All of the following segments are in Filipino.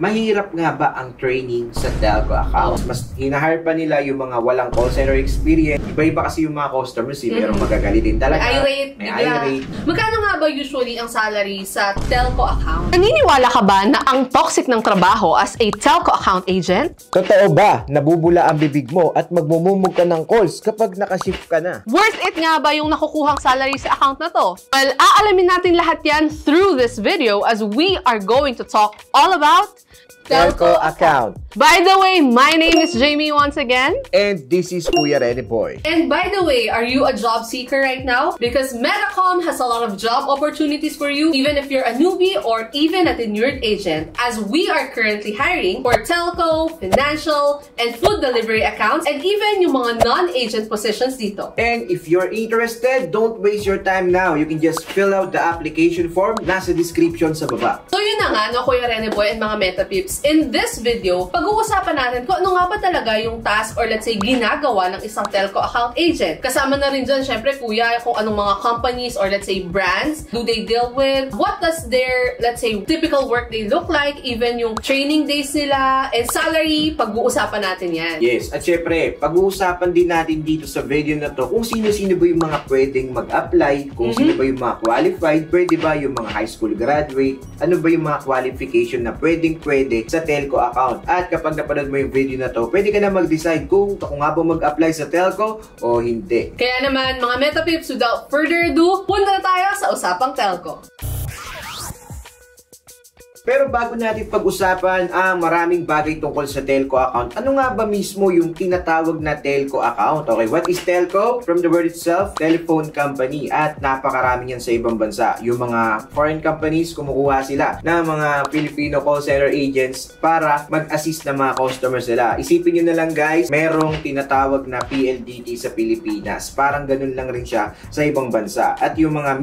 mahirap nga ba ang training sa telco account? Mas hinahire pa nila yung mga walang call center experience. Iba-iba kasi yung mga customers, pero magagalitin talaga. May irate. Magkano nga ba usually ang salary sa telco account? Naniniwala ka ba na ang toxic ng trabaho as a telco account agent? Totoo ba? Nabubula ang bibig mo at magmumumog ka ng calls kapag nakashift ka na? Worth it nga ba yung nakukuhang salary sa account na to? Well, aalamin natin lahat yan through this video as we are going to talk all about telco account. By the way, my name is Jamie once again. And this is Kuya Rene Boy. And by the way, are you a job seeker right now? Because Metacom has a lot of job opportunities for you, even if you're a newbie or even a tenured agent, as we are currently hiring for telco, financial, and food delivery accounts, and even yung mga non-agent positions dito. And if you're interested, don't waste your time now. You can just fill out the application form nasa description sa baba. So yun na nga, no, Kuya Rene Boy and mga Meta Peeps. In this video, pag-uusapan natin kung ano nga ba talaga yung task or let's say ginagawa ng isang telco account agent. Kasama na rin dyan, syempre Kuya, kung anong mga companies or let's say brands do they deal with, what does their, let's say, typical workday look like, even yung training days nila, and salary, pag-uusapan natin yan. Yes, at syempre, pag-uusapan din natin dito sa video na to kung sino-sino ba yung mga pwedeng mag-apply, kung sino ba yung mga qualified, pwede ba yung mga high school graduate, ano ba yung mga qualification na pwede sa telco account. At kapag napanood mo yung video na to, pwede ka na mag-decide kung nga ba mag-apply sa telco o hindi. Kaya naman, mga Meta Peeps, without further ado, punta na tayo sa usapang telco. Pero bago natin pag-usapan ang maraming bagay tungkol sa telco account, ano nga ba mismo yung tinatawag na telco account? Okay, what is telco? From the word itself, telephone company. At napakarami yan sa ibang bansa. Yung mga foreign companies, kumukuha sila ng mga Filipino call center agents para mag-assist ng mga customers nila. Isipin nyo na lang guys, merong tinatawag na PLDT sa Pilipinas. Parang ganun lang rin siya sa ibang bansa. At yung mga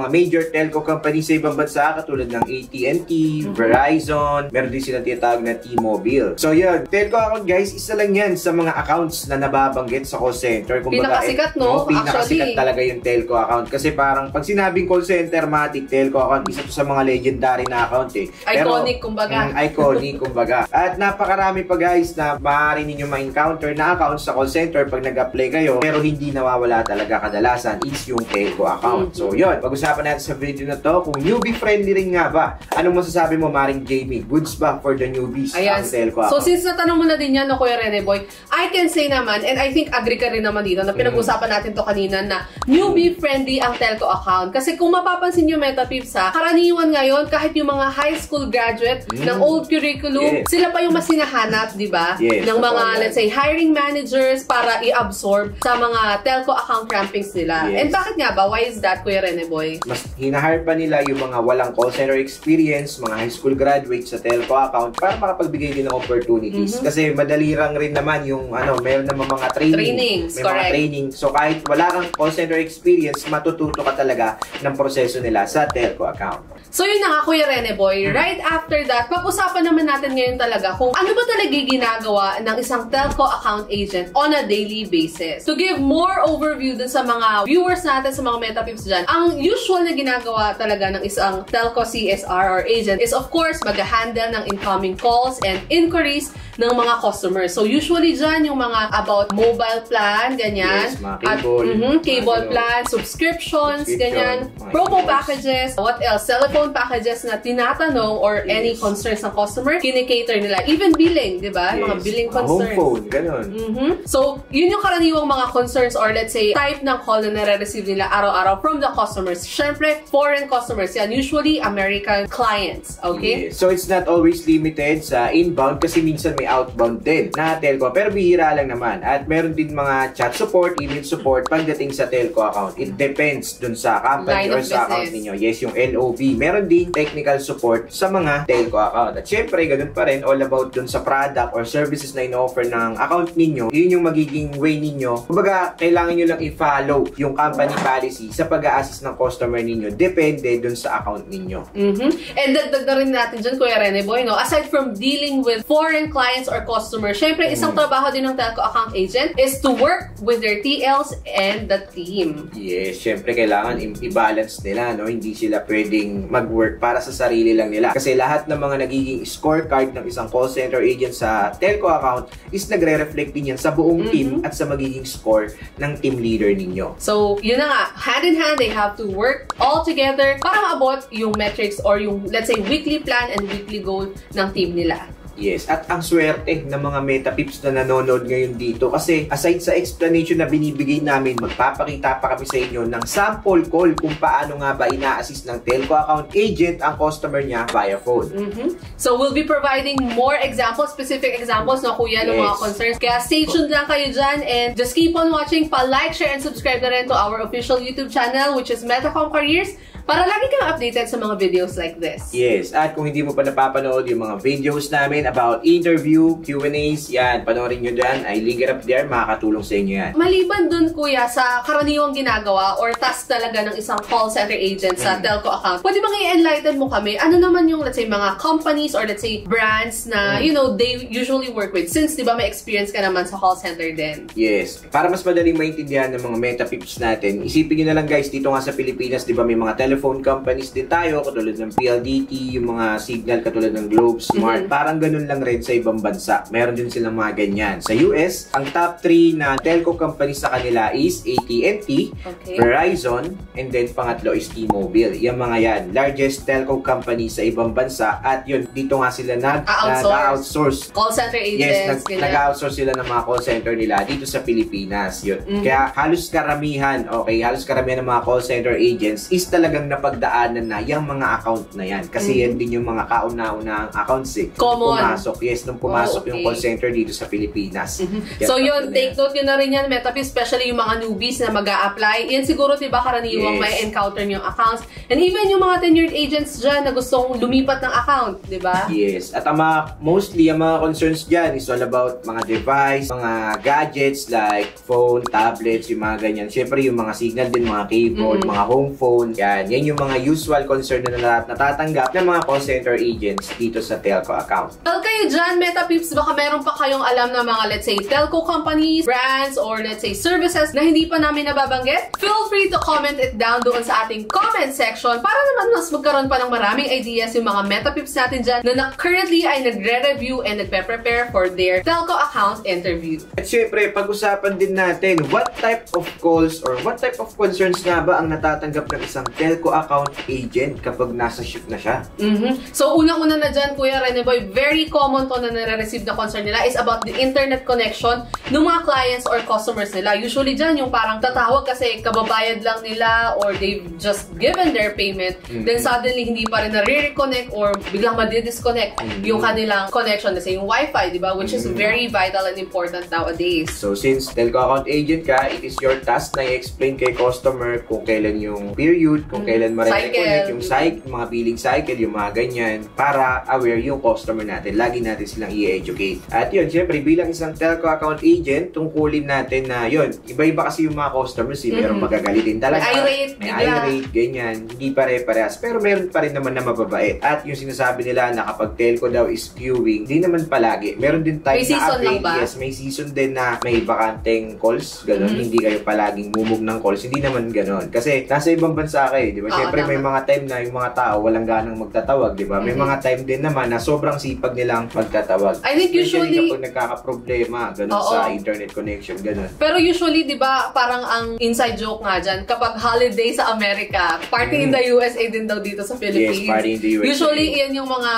major telco companies sa ibang bansa, katulad ng AT&T, Verizon, meron din silang tinatawag na T-Mobile. So yun, telco account guys, isa lang yan sa mga accounts na nababanggit sa call center. Kumbaga, pinakasikat no? Pinakasikat talaga yung telco account. Kasi parang pag sinabing call center, matik, telco account, isa to sa mga legendary na account eh. Iconic kumbaga. Iconic kumbaga. At napakarami pa guys na maaari ninyo ma-encounter na accounts sa call center pag nag-apply kayo, pero hindi nawawala talaga kadalasan is yung telco account. So yun, pag-usapan natin sa video na to kung newbie friendly rin nga ba. Anong masasabi mo, Maring Jamie? Goods ba for the newbies ang telco account? So since natanong mo na din yan, no, Kuya Rene Boy, I can say naman, and I think agree ka rin naman dito, na pinag-usapan natin to kanina na newbie friendly ang telco account. Kasi kung mapapansin nyo, Meta Peeps, karaniwan ngayon, kahit yung mga high school graduate ng old curriculum, sila pa yung mas hinahanap, di ba? Ng mga, let's say, hiring managers para i-absorb sa mga telco account rampings nila. And bakit nga ba? Why is that, Kuya Rene Boy? Mas hinahire pa nila yung mga walang call center experience, mga high school graduates sa telco account para makapagbigay din ng opportunities. Kasi madali rin naman yung meron naman mga trainings. May mga training. So kahit wala kang call center experience, matututo ka talaga ng proseso nila sa telco account. So yun na nga, Kuya Rene Boy. Right after that, pag-usapan naman natin ngayon talaga kung ano ba talaga ginagawa ng isang telco account agent on a daily basis. To give more overview dun sa mga viewers natin, sa mga Meta Peeps dyan, ang usual na ginagawa talaga ng isang telco CSR or agent is of course mag-handle ng incoming calls and inquiries ng mga customers. So usually dyan yung mga about mobile plan, ganyan. Yes, mga cable. Cable plan, subscriptions, ganyan. Promo packages, what else? Telephone packages na tinatanong or any concerns ng customer, kinikater nila. Even billing, di ba? Mga billing concerns. Home phone, ganun. So, yun yung karaniwang mga concerns or let's say, type ng call na nare-receive nila araw-araw from the customers. Siyempre, foreign customers yan. Usually, American clients. Okay? So, it's not always limited sa inbound kasi minsan may outbound din na telco. Pero bihira lang naman. At meron din mga chat support, email support pagdating sa telco account. It depends dun sa company or sa account ninyo. Yes, yung LOB. Meron din technical support sa mga telco account. At syempre, ganun pa rin, all about dun sa product or services na ino-offer ng account ninyo. Yun yung magiging way ninyo. Kumbaga, kailangan nyo lang i-follow yung company policy sa pag-a-assist ng customer ninyo. Depende dun sa account ninyo. And dagdag na rin natin dyan, Kuya Rene Boy, no? Aside from dealing with foreign clients clients or customers, syempre isang trabaho din ng telco account agent is to work with their TLs and the team. Yes, syempre kailangan i-balance nila, no? Hindi sila pwedeng mag-work para sa sarili lang nila. Kasi lahat ng mga nagiging scorecard ng isang call center agent sa telco account is nagre-reflect din yan sa buong team at sa magiging score ng team leader ninyo. So, yun na nga, hand in hand, they have to work all together para maabot yung metrics or yung, let's say, weekly plan and weekly goal ng team nila. Yes, at ang swerte ng mga Metapips na nanonood ngayon dito kasi aside sa explanation na binibigay namin, magpapakita pa kami sa inyo ng sample call kung paano nga ba ina-assist ng telco account agent ang customer niya via phone. So, we'll be providing more examples, specific examples na kuya ng mga concerns. Kaya stay tuned lang kayo dyan and just keep on watching. Pa-like, share, and subscribe na rin to our official YouTube channel which is Metacom Careers para lagi kang updated sa mga videos like this. Yes, at kung hindi mo pa napapanood yung mga videos namin about interview, Q&As, yan, panoorin nyo dyan. I link it up there, makakatulong sa inyo yan. Maliban dun, kuya, sa karaniwang ginagawa or task talaga ng isang call center agent sa telco account, pwede bang i-enlighten mo kami? Ano naman yung, let's say, mga companies or let's say, brands na, you know, they usually work with? Since, di ba, may experience ka naman sa call center din. Yes. Para mas madaling maintindihan ng mga Metapips natin, isipin nyo na lang guys, dito nga sa Pilipinas, di ba, may mga telephone companies din tayo, katulad ng PLDT, yung mga signal katulad ng Globe, Smart. Parang ganun lang rin sa ibang bansa. Meron din silang mga ganyan. Sa US, ang top 3 na telco companies sa kanila is AT&T, Verizon, and then pangatlo is T-Mobile. Yung mga yan, largest telco company sa ibang bansa at yun, dito nga sila nag-outsource. Call center agents. Yes, nag-outsource sila ng mga call center nila dito sa Pilipinas. Yun. Kaya halos karamihan ng mga call center agents is talagang napagdaanan na yung mga account na yan. Kasi yan din yung mga kauna-unahang accounts pumasok. Yes, nung pumasok yung call center dito sa Pilipinas. So yun, take note yun na rin yan, Metapips, especially yung mga newbies na mag-a-apply. Yan siguro, diba, karaniwang may encounter yung accounts. And even yung mga tenured agents dyan na gustong lumipat ng account, diba? Yes. At ang mostly, ang mga concerns dyan is all about mga device, mga gadgets like phone, tablets, yung mga ganyan. Siyempre, yung mga signal din, mga cable, mga home phone. Yan yung mga usual concern na natatanggap ng mga call center agents dito sa telco account. Well, kayo dyan, Metapips, baka meron pa kayong alam na mga, let's say, telco companies, brands, or let's say, services na hindi pa namin nababanggit? Feel free to comment it down doon sa ating comment section para naman mas magkaroon pa ng maraming ideas yung mga Metapips natin dyan na currently ay nagre-review and nagpe-prepare for their telco account interview. At syempre, pag-usapan din natin what type of calls or what type of concerns nga ba ang natatanggap ng isang telco account agent kapag nasa shift na siya. So, unang-una na dyan, Kuya Rene Boy, very common to na nare-receive na concern nila is about the internet connection ng mga clients or customers nila. Usually dyan, yung parang tatawag kasi kababayad lang nila or they've just given their payment, then suddenly hindi pa rin na-reconnect or biglang ma-disconnect yung kanilang connection, kasi yung Wi-Fi, di ba? Which is very vital and important nowadays. So, since telco account agent ka, it is your task na i-explain kay customer kung kailan yung period, kung kailan ma-reconnect yung mga billing cycle, yung mga ganyan, para aware yung customer natin. Lagi natin silang i-educate. At yun, syempre, bilang isang telco account agent, tungkulin natin na yun, iba-iba kasi yung mga customers, merong magagalitin talaga. May irate, ganyan. Hindi pare-parehas. Pero meron pa rin naman na mababait. At yung sinasabi nila na kapag telco daw is queuing, di naman palagi. Meron din time may season lang ba? Yes, may season din na may bakanteng calls, gano'n. Hindi kayo palaging mumug ng calls. Hindi naman gano'n. Kasi nasa ibang bansa kayo, di ba? Siyempre, may mga time na yung mga tao walang ganang magtatawag, di ba? May mga time din naman na sobrang sipag nilang magtatawag. I think usually kapag nagkakaproblema, gano'n sa internet connection, gano'n. Pero usually, di ba, parang ang inside joke nga dyan, kapag holiday sa America, party in the USA din daw dito sa Philippines. Yes, party in the USA. Usually, iyan yung mga,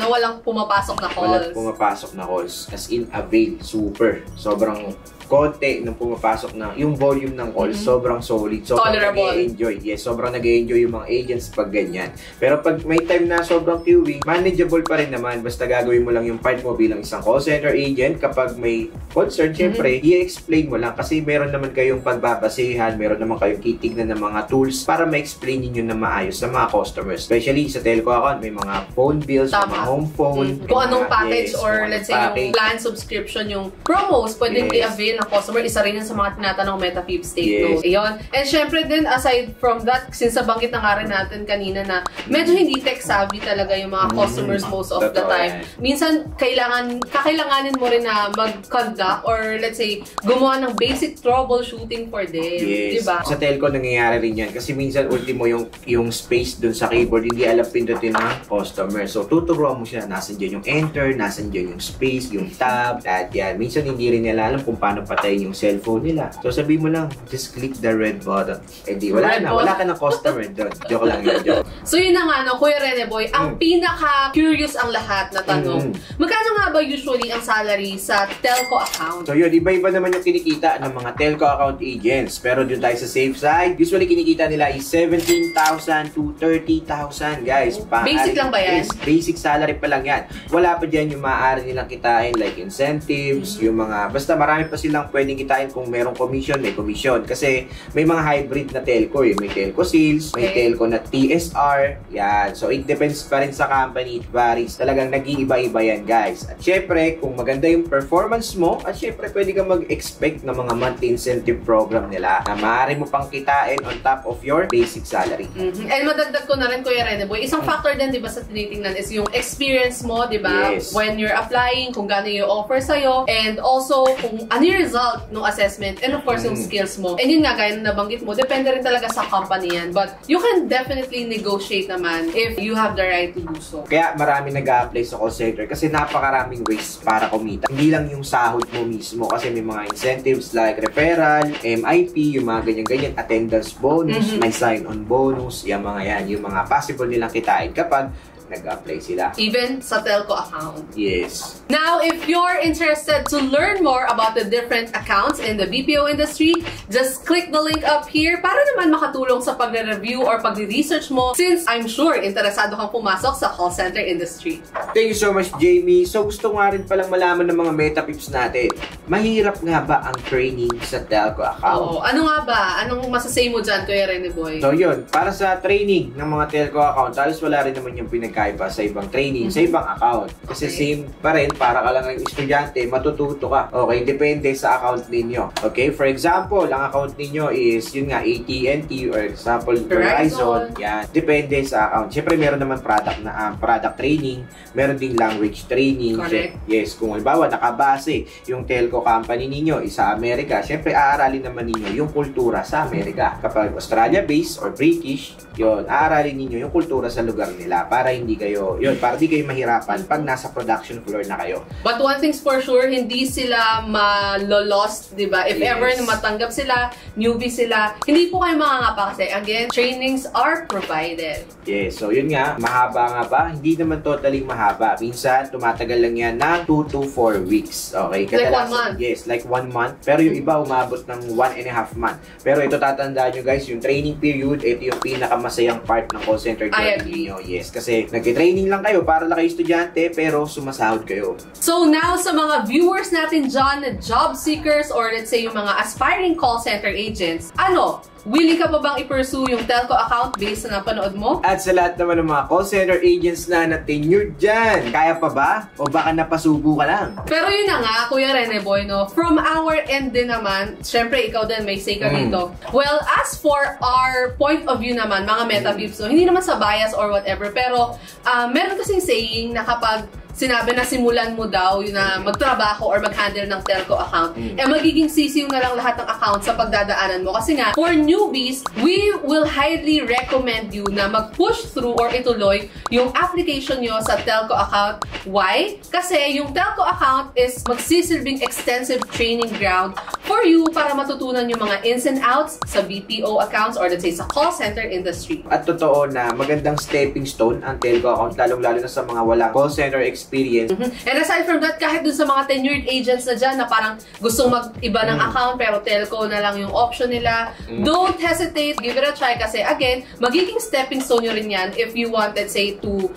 walang pumapasok na calls. Walang pumapasok na calls. As in, avail. Super. Sobrang konti nung pumapasok na yung volume ng calls, sobrang solid. Sobrang nag-enjoy. Yes, sobrang nag-enjoy yung mga agents pag ganyan. Pero pag may time na sobrang queuing, manageable pa rin naman. Basta gagawin mo lang yung part mo bilang isang call center agent. Kapag may concern, syempre, i-explain mo lang. Kasi meron naman kayong pagbabasehan, meron naman kayong titignan ng mga tools para ma-explain ninyo na maayos sa mga customers. Especially sa telco account, may mga phone bills, may mga home phone. Kung anong package or let's say yung plan subscription, yung promos, pwedeng i-avail ng customer, isa rin yan sa mga tinatanong MetaPeeps take Yes. note. Ayun. And syempre din, aside from that, since nabanggit na nga rin natin kanina na medyo hindi tech-savvy talaga yung mga customers most of the time. Minsan, kakailanganin mo rin na mag-conduct or let's say, gumawa ng basic troubleshooting for them. Yes. Diba? Sa telco, nangyayari rin yan. Kasi minsan, ultimo yung space dun sa keyboard, hindi alam pindutin ng customer. So, tuturuan mo siya, nasan dyan yung enter, nasan dyan yung space, yung tab, at yan. Minsan, hindi rin nila alam kung paano patayin yung cellphone nila. So, sabi mo lang, just click the red button. Eh di, wala ka ng customer doon. Joke lang yun, joke. So, yun na nga, no, Kuya Rene Boy, ang pinaka-curious ang lahat na tanong. Magkano nga ba usually ang salary sa telco account? So yun, iba-iba naman yung kinikita ng mga telco account agents. Pero dun tayo sa safe side, usually kinikita nila is 17,000 to 30,000, guys. Basic lang ba yan? Yes, basic salary pa lang yan. Wala pa dyan yung maaari nilang kitain like incentives, yung mga, basta marami pa silang pwedeng kitain kung merong commission, may commission. Kasi may mga hybrid na telco eh. May telco sales, may telco na TSR, yan. So it depends pa rin sa company, it varies. Talagang nag-iiba-iba yan, guys. At syempre, kung maganda yung performance mo, at syempre, pwede ka mag-expect ng mga monthly incentive program nila na maaari mo pang kitain on top of your basic salary. And madagdag ko na rin, Kuya Rene Boy, isang factor din, di ba, sa tinitingnan is yung experience mo, di ba? Yes. When you're applying, kung gano'n yung offer sa'yo, and also, kung ano yung result ng assessment, and of course, yung skills mo. And yun nga, gaya na nabanggit mo, depende rin talaga sa company yan. But you can definitely negotiate naman if you have the right to do so. Kaya marami nag-a-apply sa call center kasi napakaraming ways para kumita. Hindi lang yung sahod mo mismo kasi may mga incentives like referral, MIP, yung mga ganyan-ganyan, attendance bonus, may sign-on bonus, yung mga yan, yung mga possible nilang kitain kapag nag-apply sila. Even sa telco account. Yes. Now, if you're interested to learn more about the different accounts in the BPO industry, just click the link up here para naman makatulong sa pagre-review or pagre-research mo since I'm sure interesado kang pumasok sa call center industry. Thank you so much, Jamie. So, gusto nga rin palang malaman ng mga MetaPeeps natin. Mahirap nga ba ang training sa telco account? Oo. Ano nga ba? Anong masasay mo dyan, Kuya Rene Boy? So, yun. Para sa training ng mga telco account, halos wala rin naman yung pinagkaiba sa ibang training, sa ibang account. Kasi same pa rin, para ka lang ng estudyante, matututo ka. Okay, depende sa account ninyo. Okay, for example, ang account ninyo is, yun nga, AT&T or example, Verizon. Yan. Depende sa account. Siyempre, meron naman product training, meron ding language training. Correct. Yes, kung halimbawa, nakabase yung telco company ninyo is sa Amerika, siyempre, aaralin naman ninyo yung kultura sa Amerika. Kapag Australia-based or British, yun, aaralin ninyo yung kultura sa lugar nila para hindi kayo, yun, para di kayo mahirapan pag nasa production floor na kayo. But one thing's for sure, hindi sila malolost, di ba? If ever na matanggap sila, newbie sila, hindi po kayo mangangapa kasi, again, trainings are provided. Yes, so yun nga, mahaba nga ba? Hindi naman totally mahaba. Minsan, tumatagal lang yan ng 2 to 4 weeks. Okay? Like 1 month? Yes, like 1 month. Pero yung iba, umabot ng 1.5 month. Pero ito, tatandaan nyo guys, yung training period, ito yung pinakamasayang part ng call center journey niyo. Yes, kasi nag-training lang kayo para lang kayo estudyante, pero sumasahod kayo. So now, sa mga viewers natin dyan na job seekers or let's say yung mga aspiring call center agents, willing ka pa bang i-pursue yung telco account based sa napanood mo? At sa lahat naman ng mga call center agents na tenured dyan, kaya pa ba? O baka napasubo ka lang? Pero yun na nga, Kuya Rene Boy, no? From our end din naman, syempre ikaw din may say ka dito. Well, as for our point of view naman, mga MetaPeeps, so hindi naman sa bias or whatever, pero meron kasing saying na kapag sinabi na simulan mo daw yun na magtrabaho or mag-handle ng telco account, magiging sisiw na lang lahat ng account sa pagdadaanan mo. Kasi nga, for newbies, we will highly recommend you na mag-push through or ituloy yung application nyo sa telco account. Why? Kasi yung telco account is magsisilbing extensive training ground for you para matutunan yung mga ins and outs sa BPO accounts or let's say sa call center industry. At totoo na magandang stepping stone ang telco account, lalong-lalo na sa mga walang call center experience. And aside from that, kahit dun sa mga tenured agents na dyan na parang gustong mag-iba ng account pero telco na lang yung option nila, don't hesitate, give it a try kasi again, magiging stepping stone nyo rin yan if you want, let's say, to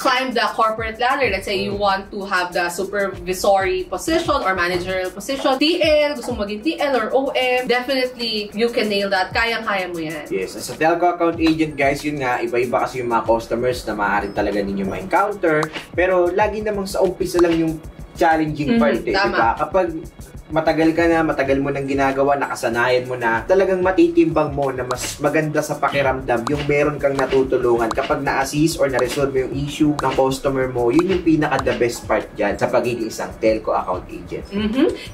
climb the corporate ladder. Let's say you want to have the supervisory position or managerial position, TL, gusto maging TL or OM, definitely you can nail that. Kayang-kaya mo yan. Yes, as a telco account agent guys, yun nga, iba-iba kasi yung mga customers na maaari talaga ninyo ma-encounter. Pero lagi namang sa umpisa lang yung challenging part, diba? Kapag matagal mo nang ginagawa, nakasanayan mo na, talagang matitimbang mo na mas maganda sa pakiramdam yung meron kang natutulungan kapag na-assist or na-resolve mo yung issue ng customer mo. Yun yung pinaka-the best part dyan sa pagiging isang telco account agent.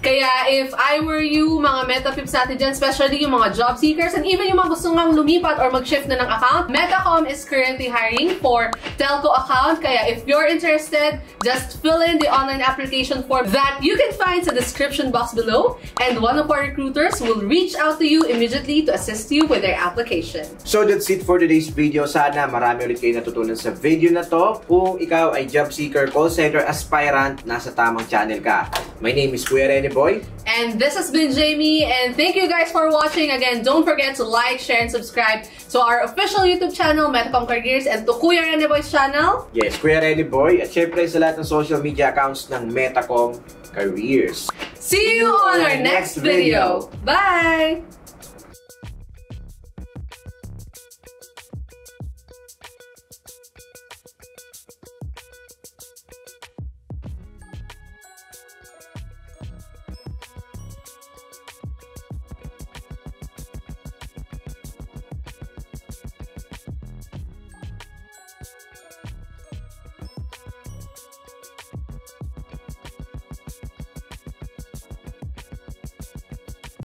Kaya if I were you, mga Metapips natin dyan, especially yung mga job seekers and even yung mga gusto nga lumipat or mag-shift na ng account, Metacom is currently hiring for telco account. Kaya if you're interested, just fill in the online application form that you can find sa description box below, and one of our recruiters will reach out to you immediately to assist you with their application. So that's it for today's video. Sana marami ulit kayo natutunan sa video na to. Kung ikaw ay job seeker, call center aspirant, nasa tamang channel ka. My name is Kuya Rene Boy. And this has been Jamie, and thank you guys for watching. Again, don't forget to like, share, and subscribe to our official YouTube channel, Metacom Careers, and to Kuya Rene Boy's channel. Yes, Kuya Rene Boy. At syempre sa lahat ng social media accounts ng Metacom Careers. See you on our next video. Bye!